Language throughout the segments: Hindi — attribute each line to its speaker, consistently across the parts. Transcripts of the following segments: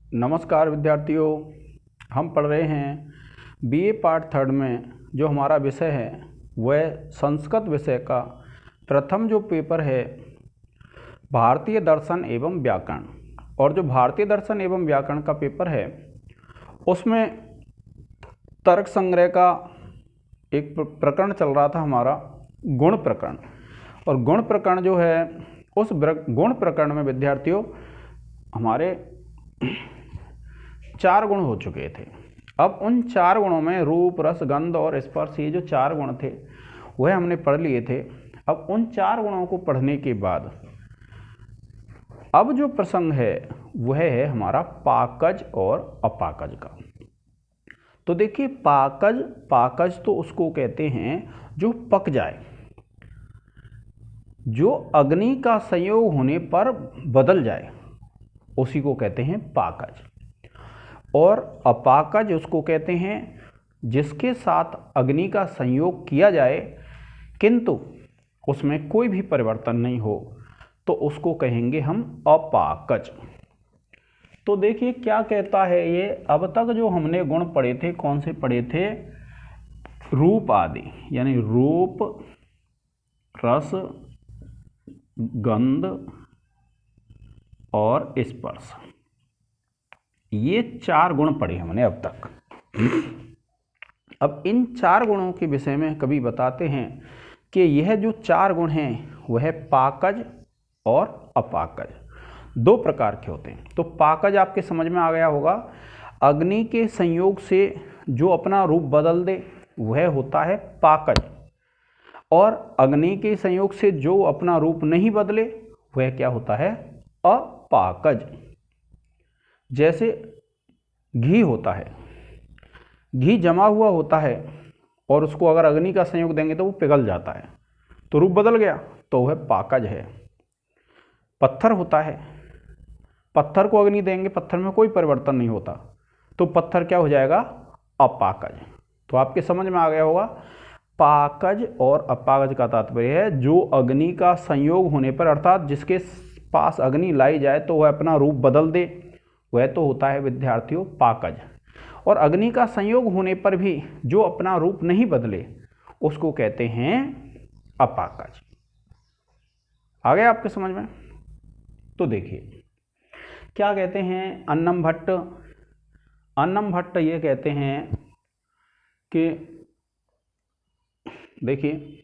Speaker 1: नमस्कार विद्यार्थियों, हम पढ़ रहे हैं बीए पार्ट थर्ड में। जो हमारा विषय है वह संस्कृत विषय का प्रथम जो पेपर है भारतीय दर्शन एवं व्याकरण। और जो भारतीय दर्शन एवं व्याकरण का पेपर है उसमें तर्क संग्रह का एक प्रकरण चल रहा था हमारा, गुण प्रकरण। और गुण प्रकरण जो है उस गुण प्रकरण में विद्यार्थियों हमारे 4 गुण हो चुके थे। अब उन 4 गुणों में रूप, रस, गंध और स्पर्श, ये जो 4 गुण थे वह हमने पढ़ लिए थे। अब उन 4 गुणों को पढ़ने के बाद अब जो प्रसंग है वह है हमारा पाकज और अपाकज का। तो देखिए, पाकज तो उसको कहते हैं जो पक जाए, जो अग्नि का संयोग होने पर बदल जाए, उसी को कहते हैं पाकज। और अपाकज उसको कहते हैं जिसके साथ अग्नि का संयोग किया जाए किंतु उसमें कोई भी परिवर्तन नहीं हो, तो उसको कहेंगे हम अपाकज। तो देखिए क्या कहता है ये। अब तक जो हमने गुण पढ़े थे, कौन से पढ़े थे? रूप आदि, यानी रूप, रस, गंध और स्पर्श, ये 4 गुण पढ़े हमने अब तक। अब इन 4 गुणों के विषय में कवि बताते हैं कि यह जो 4 गुण हैं वह पाकज और अपाकज 2 प्रकार के होते हैं। तो पाकज आपके समझ में आ गया होगा, अग्नि के संयोग से जो अपना रूप बदल दे वह होता है पाकज, और अग्नि के संयोग से जो अपना रूप नहीं बदले वह क्या होता है? अपाकज। जैसे घी होता है, घी जमा हुआ होता है और उसको अगर अग्नि का संयोग देंगे तो वो पिघल जाता है, तो रूप बदल गया, तो वह पाकज है। पत्थर होता है, पत्थर को अग्नि देंगे, पत्थर में कोई परिवर्तन नहीं होता, तो पत्थर क्या हो जाएगा? अपाकज। तो आपके समझ में आ गया होगा, पाकज और अपाकज का तात्पर्य है जो अग्नि का संयोग होने पर, अर्थात जिसके पास अग्नि लाई जाए तो वह अपना रूप बदल दे, वह तो होता है विद्यार्थियों पाकज। और अग्नि का संयोग होने पर भी जो अपना रूप नहीं बदले उसको कहते हैं अपाकज। आ गया आपके समझ में? तो देखिए क्या कहते हैं अन्नम भट्ट। अन्नम भट्ट ये कहते हैं कि देखिए,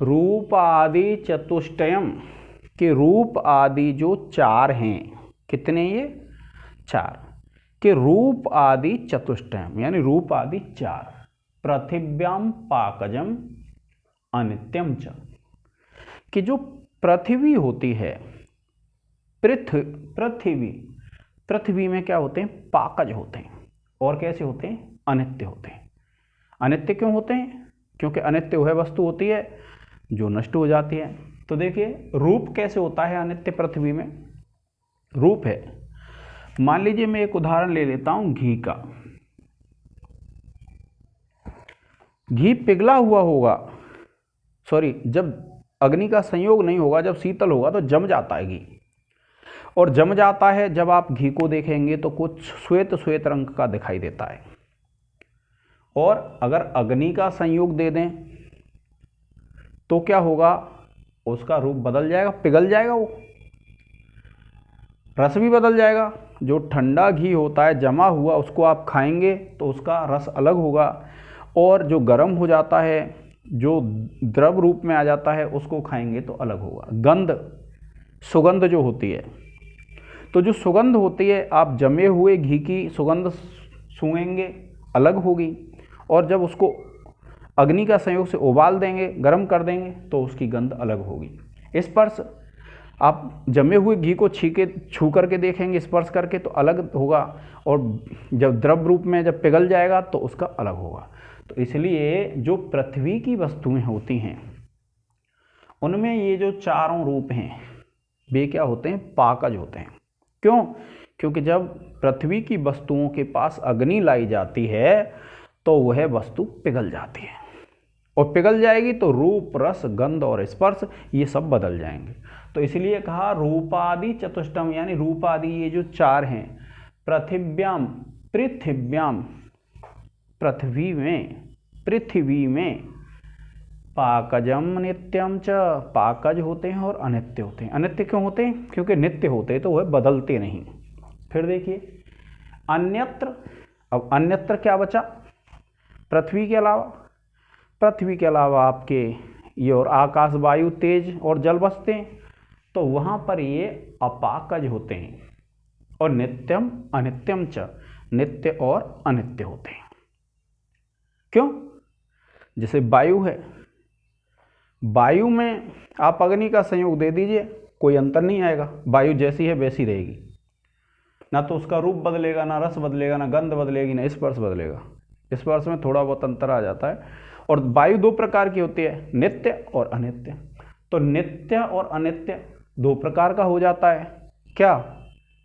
Speaker 1: रूप आदि चतुष्टयम, के रूप आदि जो 4 हैं, कितने? ये 4 के रूप आदि चतुष्टयम, यानी रूप आदि 4, पृथिव्याम पाकजम अनित्यम च, कि जो पृथ्वी होती है, पृथ्वी में क्या होते हैं? पाकज होते हैं। और कैसे होते हैं? अनित्य होते हैं। अनित्य क्यों होते हैं? क्योंकि अनित्य वह वस्तु होती है जो नष्ट हो जाती है। तो देखिए रूप कैसे होता है अनित्य पृथ्वी में? रूप है, मान लीजिए मैं एक उदाहरण ले लेता हूं घी का। घी पिघला हुआ होगा, जब अग्नि का संयोग नहीं होगा, जब शीतल होगा तो जम जाता है घी। और जम जाता है, जब आप घी को देखेंगे तो कुछ श्वेत श्वेत रंग का दिखाई देता है। और अगर अग्नि का संयोग दे दें तो क्या होगा? उसका रूप बदल जाएगा, पिघल जाएगा, वो रस भी बदल जाएगा। जो ठंडा घी होता है जमा हुआ, उसको आप खाएंगे तो उसका रस अलग होगा, और जो गर्म हो जाता है, जो द्रव रूप में आ जाता है, उसको खाएंगे तो अलग होगा। गंध, सुगंध जो होती है, तो जो सुगंध होती है, आप जमे हुए घी की सुगंध सूंघेंगे, अलग होगी, और जब उसको अग्नि का संयोग से उबाल देंगे, गर्म कर देंगे, तो उसकी गंध अलग होगी। स्पर्श, आप जमे हुए घी को छू करके देखेंगे, स्पर्श करके, तो अलग होगा, और जब द्रव रूप में जब पिघल जाएगा तो उसका अलग होगा। तो इसलिए जो पृथ्वी की वस्तुएं होती हैं उनमें ये जो 4 रूप हैं वे क्या होते हैं? पाकज होते हैं। क्यों? क्योंकि जब पृथ्वी की वस्तुओं के पास अग्नि लाई जाती है तो वह वस्तु पिघल जाती है, और पिघल जाएगी तो रूप, रस, गंध और स्पर्श ये सब बदल जाएंगे। तो इसलिए कहा रूपादि चतुष्टम, यानी रूपादि ये जो 4 हैं, पृथिव्याम, पृथिव्याम, पृथ्वी में, पाकजम नित्यम च, पाकज होते हैं और अनित्य होते हैं। अनित्य क्यों होते हैं? क्योंकि नित्य होते तो वह बदलते नहीं। फिर देखिए अन्यत्र, अब अन्यत्र क्या बचा? पृथ्वी के अलावा, पृथ्वी के अलावा आपके ये और आकाश, वायु, तेज और जल बसते हैं, तो वहाँ पर ये अपाकज होते हैं। और नित्यम अनित्यम च, नित्य और अनित्य होते हैं। क्यों? जैसे वायु है, वायु में आप अग्नि का संयोग दे दीजिए, कोई अंतर नहीं आएगा, वायु जैसी है वैसी रहेगी, ना तो उसका रूप बदलेगा, ना रस बदलेगा, ना गंध बदलेगी, ना स्पर्श बदलेगा। स्पर्श में थोड़ा बहुत अंतर आ जाता है। और वायु दो प्रकार की होती है, नित्य और अनित्य। तो नित्य और अनित्य दो प्रकार का हो जाता है क्या?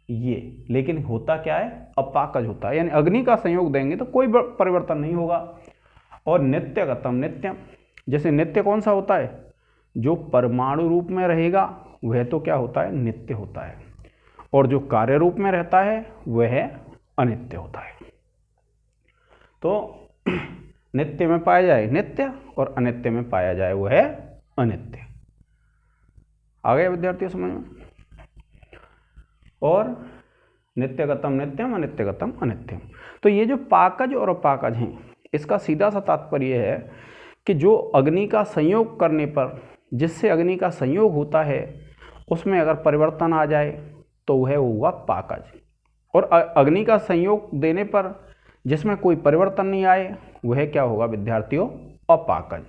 Speaker 1: ये, लेकिन होता क्या है? अपाकज होता है, यानी अग्नि का संयोग देंगे तो कोई परिवर्तन नहीं होगा। और नित्यगतम नित्यम, जैसे नित्य कौन सा होता है? जो परमाणु रूप में रहेगा वह तो क्या होता है? नित्य होता है। और जो कार्य रूप में रहता है वह अनित्य होता है। तो नित्य में पाया जाए नित्य और अनित्य में पाया जाए वह अनित्य। आ गया विद्यार्थियों समझ में? और नित्यगतम नित्यम, अनित्यगतम अनित्यम। तो ये जो पाकज और अपाकज हैं, इसका सीधा सा तात्पर्य है कि जो अग्नि का संयोग करने पर, जिससे अग्नि का संयोग होता है, उसमें अगर परिवर्तन आ जाए तो वह होगा पाकज। और अग्नि का संयोग देने पर जिसमें कोई परिवर्तन नहीं आए वह क्या होगा विद्यार्थियों? अपाकज।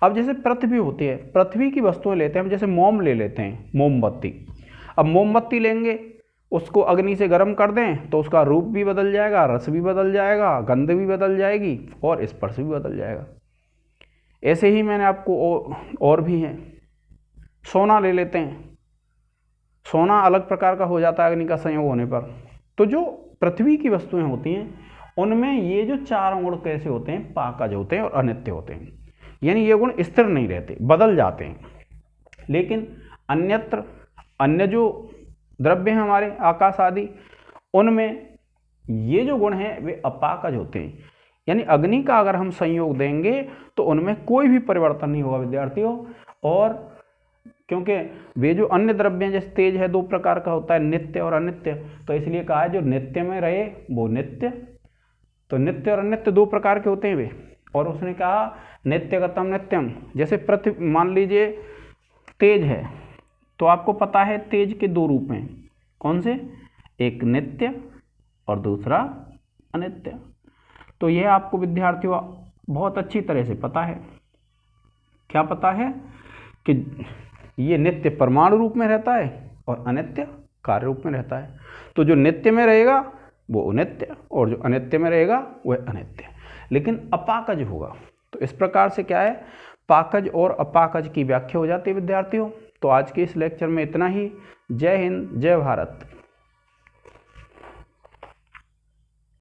Speaker 1: अब जैसे पृथ्वी होती है, पृथ्वी की वस्तुएं लेते हैं हम, जैसे मोम ले लेते हैं, मोमबत्ती। अब मोमबत्ती लेंगे, उसको अग्नि से गर्म कर दें तो उसका रूप भी बदल जाएगा, रस भी बदल जाएगा, गंध भी बदल जाएगी और स्पर्श भी बदल जाएगा। ऐसे ही मैंने आपको और भी हैं। सोना ले लेते हैं, सोना अलग प्रकार का हो जाता है अग्नि का संयोग होने पर। तो जो पृथ्वी की वस्तुएं होती हैं उनमें ये जो चार गुण कैसे होते हैं? पाकज होते हैं और अनित्य होते हैं। यानी ये गुण स्थिर नहीं रहते, बदल जाते हैं। लेकिन अन्यत्र, अन्य जो द्रव्य हैं हमारे आकाश आदि, उनमें ये जो गुण हैं वे अपाकज होते हैं। यानी अग्नि का अगर हम संयोग देंगे तो उनमें कोई भी परिवर्तन नहीं होगा विद्यार्थियों। और क्योंकि वे जो अन्य द्रव्य हैं, जैसे तेज है, दो प्रकार का होता है, नित्य और अनित्य, तो इसलिए कहा है जो नित्य में रहे वो नित्य। तो नित्य और अनित्य दो प्रकार के होते हैं वे। और उसने कहा नित्यगतम नित्यम। जैसे पृथ्वी, मान लीजिए तेज है, तो आपको पता है तेज के दो रूप हैं, कौन से? एक नित्य और दूसरा अनित्य। तो यह आपको विद्यार्थियों बहुत अच्छी तरह से पता है। क्या पता है? कि ये नित्य परमाणु रूप में रहता है और अनित्य कार्य रूप में रहता है। तो जो नित्य में रहेगा वो नित्य और जो अनित्य में रहेगा वह अनित्य, लेकिन अपाकज होगा। तो इस प्रकार से क्या है? पाकज और अपाकज की व्याख्या हो जाती है विद्यार्थियों। तो आज के इस लेक्चर में इतना ही। जय हिंद, जय भारत।